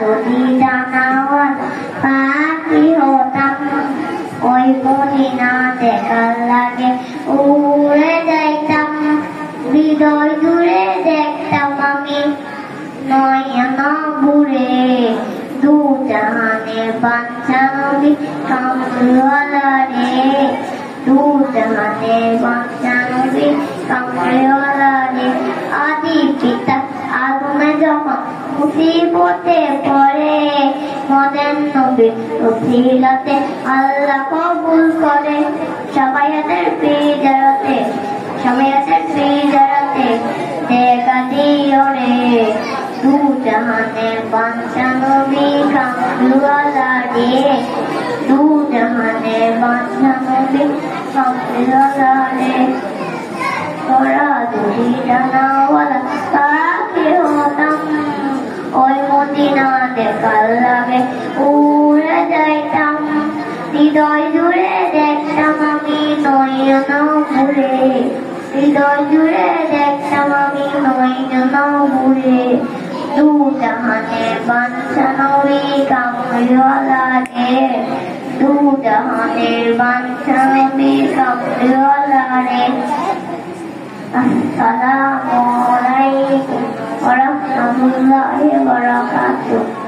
যদি জানাওয়াল পাখি হতাম ওই মদিনা দেখার লাগে উড়ে যাইতাম হৃদয় জুড়ে দেখতাম আমি নয়ন ভরে দু জাহানের বাদশা নবী কামলিওয়ালা রে দু জাহানের বাদশা নবী কামলিওয়ালা রে আদি পিতা আদমে যখন মুসিবতে পড়ে মদের নবী উসিলাতে আল্লাহ কবুল করে সবাইয়াতের পিজারাতে দেখা দিও রে দু জাহানের বাদশা নবী কামলিওয়ালা রে দু জাহানের বাদশা নবী কামলিওয়ালা রে তোরা যদি জানাওয়ালা পাখি হতাম ওই মদিনা দেখার লাগে উড়ে যাইতাম হৃদয় জুড়ে দেখতাম আমি নয়ন ভরে হৃদয় জুড়ে দেখতাম আমি নয়ন ভরে দু জাহানের বাদশা নবী কামলিওয়ালা রে দু জাহানের বাদশা নবী কামলিওয়ালা রে আসসালামু আলাইকুম ওয়া রাহমাতুল্লাহি ওয়া বারাকাতুহু।